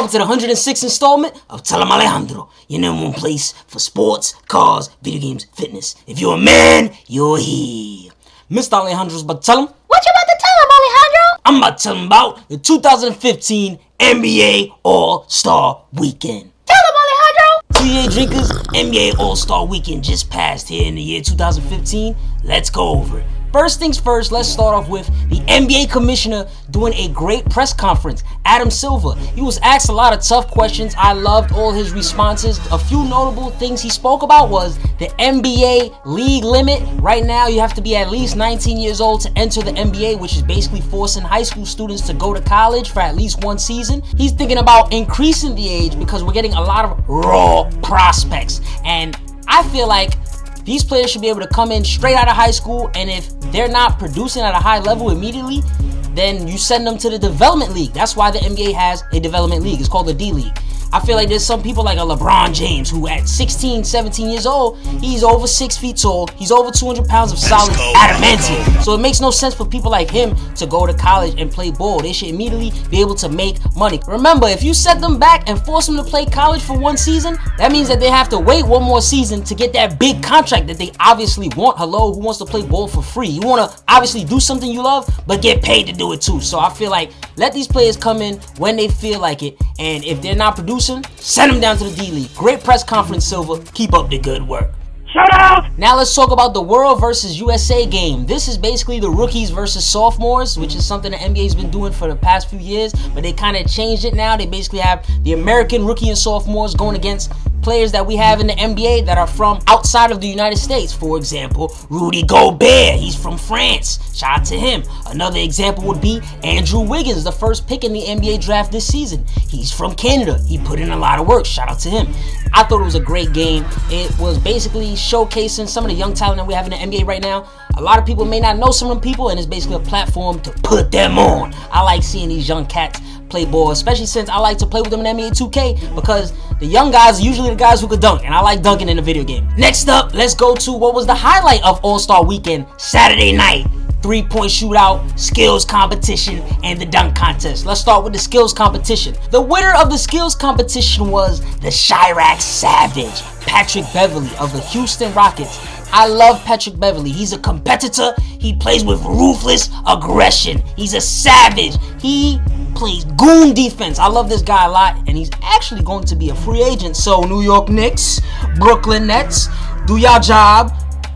Welcome to the 106th installment of Em Alejandro, your number one place for sports, cars, video games, fitness. If you're a man, you're here. Mr. Alejandro's about to tell him. What you about to tell him, Alejandro? I'm about to tell him about the 2015 NBA All-Star Weekend. Tell him, Alejandro! TJ Drinkers, NBA All-Star Weekend just passed here in the year 2015. Let's go over it. First things first, let's start off with the NBA commissioner doing a great press conference, Adam Silver. He was asked a lot of tough questions. I loved all his responses. A few notable things he spoke about was the NBA league limit. Right now, you have to be at least 19 years old to enter the NBA, which is basically forcing high school students to go to college for at least one season. He's thinking about increasing the age because we're getting a lot of raw prospects. And I feel like these players should be able to come in straight out of high school, and if they're not producing at a high level immediately, then you send them to the development league. That's why the NBA has a development league. It's called the D League. I feel like there's some people like a LeBron James who at 16, 17 years old, he's over 6 feet tall. He's over 200 pounds of solid adamantium. So it makes no sense for people like him to go to college and play ball. They should immediately be able to make money. Remember, if you set them back and force them to play college for one season, that means that they have to wait one more season to get that big contract that they obviously want. Hello, who wants to play ball for free? You want to obviously do something you love, but get paid to do it too. So I feel like let these players come in when they feel like it, and if they're not producing, send them down to the D League. Great press conference, Silver. Keep up the good work. Shootout! Now let's talk about the World versus USA game. This is basically the rookies versus sophomores, which is something the NBA's been doing for the past few years, but they kind of changed it now. They basically have the American rookie and sophomores going against players that we have in the NBA that are from outside of the United States. For example, Rudy Gobert, he's from France. Shout out to him. Another example would be Andrew Wiggins, the first pick in the NBA draft this season. He's from Canada. He put in a lot of work. Shout out to him. I thought it was a great game. It was basically showcasing some of the young talent that we have in the NBA right now. A lot of people may not know some of them people, and it's basically a platform to put them on. I like seeing these young cats play ball, especially since I like to play with them in NBA 2K because the young guys are usually the guys who could dunk, and I like dunking in the video game. Next up, let's go to what was the highlight of All-Star Weekend, Saturday night. 3-point shootout, skills competition, and the dunk contest. Let's start with the skills competition. The winner of the skills competition was the Chirac Savage, Patrick Beverley of the Houston Rockets. I love Patrick Beverley. He's a competitor. He plays with ruthless aggression. He's a savage. He plays goon defense. I love this guy a lot, and he's actually going to be a free agent. So New York Knicks, Brooklyn Nets, do y'all job.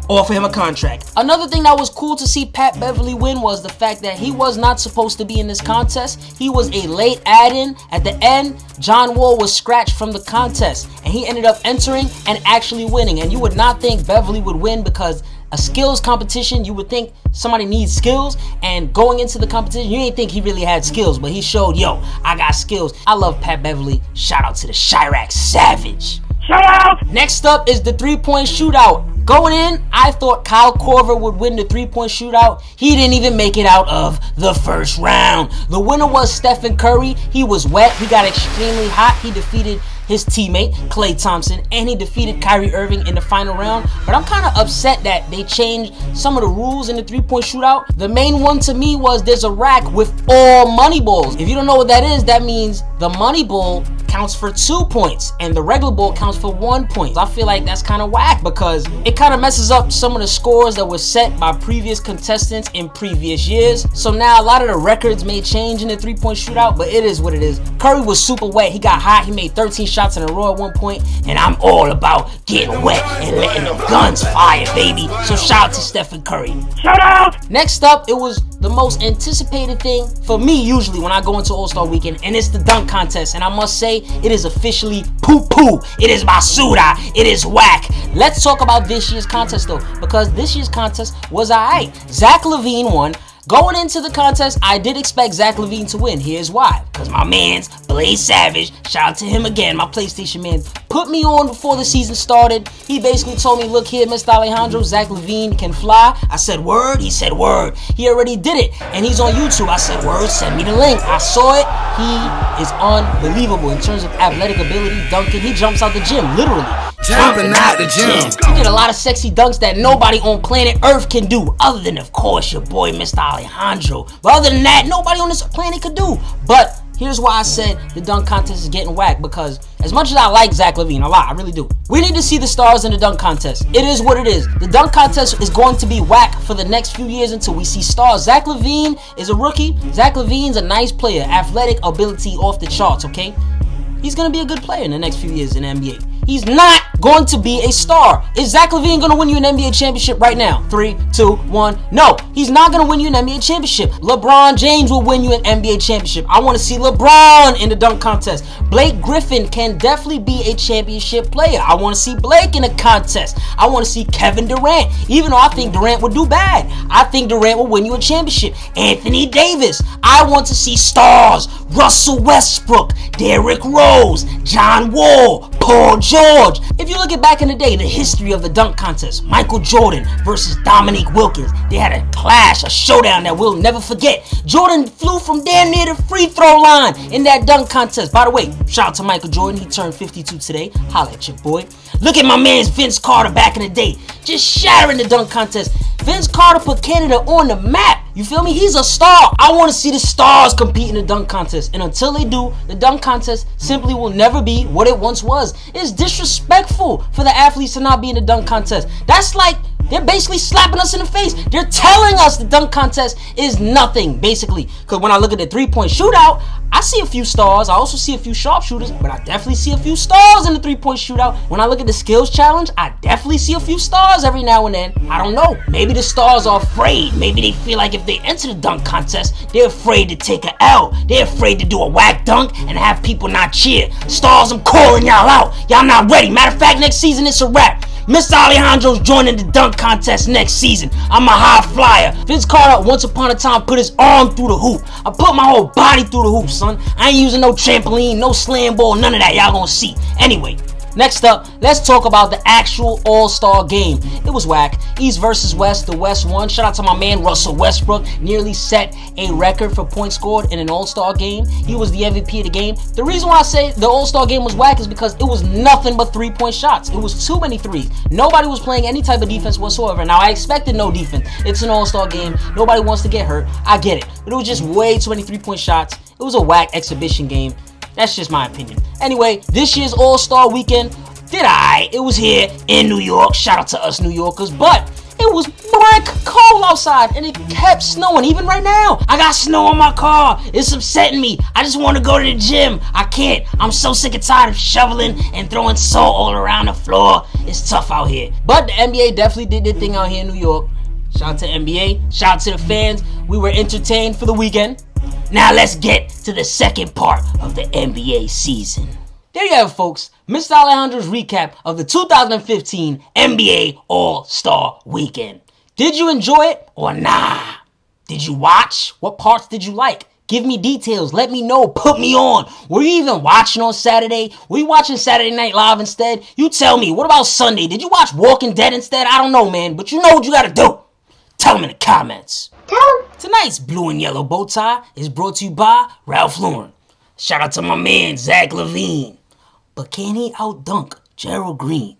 Offer him a contract. Another thing that was cool to see Pat Beverley win was the fact that he was not supposed to be in this contest. He was a late add-in. At the end, John Wall was scratched from the contest, and he ended up entering and actually winning. And you would not think Beverley would win because a skills competition, you would think somebody needs skills, and going into the competition, you didn't think he really had skills, but he showed, yo, I got skills. I love Pat Beverley. Shout out to the Chirac Savage. Shout out! Next up is the 3-point shootout. Going in, I thought Kyle Korver would win the 3-point shootout. He didn't even make it out of the first round. The winner was Steph Curry. He was wet. He got extremely hot. He defeated his teammate, Klay Thompson, and he defeated Kyrie Irving in the final round. But I'm kind of upset that they changed some of the rules in the 3-point shootout. The main one to me was there's a rack with all money balls. If you don't know what that is, that means the money ball counts for 2 points and the regular ball counts for 1 point. I feel like that's kind of whack because it kind of messes up some of the scores that were set by previous contestants in previous years. So now a lot of the records may change in the 3-point shootout, but it is what it is. Curry was super wet. He got hot. He made 13 shots in a row at one point, and I'm all about getting wet and letting the guns fire, baby. So shout out to Stephen Curry. Shout out! Next up, it was the most anticipated thing for me usually when I go into All-Star Weekend, and it's the dunk contest. And I must say, it is officially poo-poo. It is basura. It is whack. Let's talk about this year's contest though, because this year's contest was alright. Zach LaVine won. Going into the contest, I did expect Zach LaVine to win. Here's why. Because my man's Blaze Savage, shout out to him again, my PlayStation man, put me on before the season started. He basically told me, look here, Mr. Alejandro, Zach LaVine can fly. I said, word? He said, word. He already did it, and he's on YouTube. I said, word, send me the link. I saw it. He is unbelievable in terms of athletic ability, dunking. He jumps out the gym, literally. Jumping out the gym. He did a lot of sexy dunks that nobody on planet Earth can do, other than, of course, your boy, Mr. Alejandro. But other than that, nobody on this planet could do. But Here's why I said the dunk contest is getting whacked, because as much as I like Zach LaVine a lot, I really do, we need to see the stars in the dunk contest. It is what it is. The dunk contest is going to be whack for the next few years until we see stars. Zach LaVine is a rookie. Zach LaVine's a nice player, athletic ability off the charts, okay? He's going to be a good player in the next few years in the NBA. He's not going to be a star. Is Zach LaVine going to win you an NBA championship right now? 3, 2, 1. No, he's not going to win you an NBA championship. LeBron James will win you an NBA championship. I want to see LeBron in the dunk contest. Blake Griffin can definitely be a championship player. I want to see Blake in a contest. I want to see Kevin Durant, even though I think Durant would do bad. I think Durant will win you a championship. Anthony Davis. I want to see stars. Russell Westbrook, Derrick Rose, John Wall, Paul George. If you look at back in the day, the history of the dunk contest, Michael Jordan versus Dominique Wilkins. They had a clash, a showdown that we'll never forget. Jordan flew from damn near the free throw line in that dunk contest. By the way, shout out to Michael Jordan. He turned 52 today. Holla at your boy. Look at my man's Vince Carter back in the day. Just shattering the dunk contest. Vince Carter put Canada on the map. You feel me? He's a star. I want to see the stars compete in the dunk contest. And until they do, the dunk contest simply will never be what it once was. It's disrespectful for the athletes to not be in the dunk contest. That's like they're basically slapping us in the face. They're telling us the dunk contest is nothing, basically. Because when I look at the three-point shootout, I see a few stars. I also see a few sharpshooters, but I definitely see a few stars in the three-point shootout. When I look at the skills challenge, I definitely see a few stars every now and then. I don't know. Maybe the stars are afraid. Maybe they feel like if they enter the dunk contest, they're afraid to take an L. They're afraid to do a whack dunk and have people not cheer. Stars, I'm calling y'all out. Y'all not ready. Matter of fact, next season it's a wrap. Mr. Alejandro's joining the dunk contest next season. I'm a high flyer. Vince Carter once upon a time put his arm through the hoop. I put my whole body through the hoop, son. I ain't using no trampoline, no slam ball, none of that. Y'all gonna see. Anyway, next up, let's talk about the actual All-Star game. It was whack. East versus West. The West won. Shout out to my man Russell Westbrook. Nearly set a record for points scored in an All-Star game. He was the MVP of the game. The reason why I say the All-Star game was whack is because it was nothing but three-point shots. It was too many threes. Nobody was playing any type of defense whatsoever. Now, I expected no defense. It's an All-Star game. Nobody wants to get hurt. I get it. But it was just way too many three-point shots. It was a whack exhibition game. That's just my opinion. Anyway, this year's All-Star weekend, it was here in New York. Shout out to us New Yorkers. But it was brick cold outside and it kept snowing. Even right now, I got snow on my car. It's upsetting me. I just want to go to the gym. I can't. I'm so sick and tired of shoveling and throwing salt all around the floor. It's tough out here. But the NBA definitely did their thing out here in New York. Shout out to NBA. Shout out to the fans. We were entertained for the weekend. Now let's get to the second part of the NBA season. There you have it, folks. Mr. Alejandro's recap of the 2015 NBA All-Star Weekend. Did you enjoy it or nah? Did you watch? What parts did you like? Give me details. Let me know. Put me on. Were you even watching on Saturday? Were you watching Saturday Night Live instead? You tell me. What about Sunday? Did you watch Walking Dead instead? I don't know, man. But you know what you got to do. Tell them in the comments. Tonight's blue and yellow bow tie is brought to you by Ralph Lauren. Shout out to my man, Zach LaVine. But can he outdunk Gerald Green?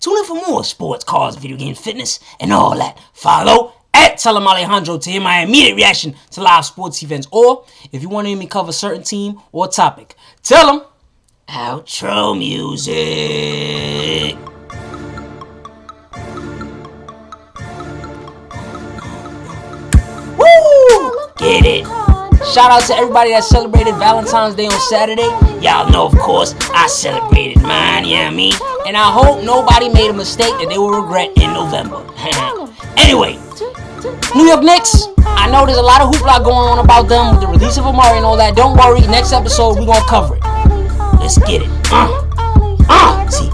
Tune in for more sports, cars, video games, fitness, and all that. Follow at Em Alejandro to hear my immediate reaction to live sports events. Or if you want to hear me cover a certain team or topic, tell them outro music. Woo! Get it? Shout out to everybody that celebrated Valentine's Day on Saturday. Y'all know, of course, I celebrated mine, you know what I mean? And I hope nobody made a mistake that they will regret in November. Anyway, New York Knicks, I know there's a lot of hoopla going on about them with the release of Amari and all that. Don't worry, next episode we're going to cover it. Let's get it. See,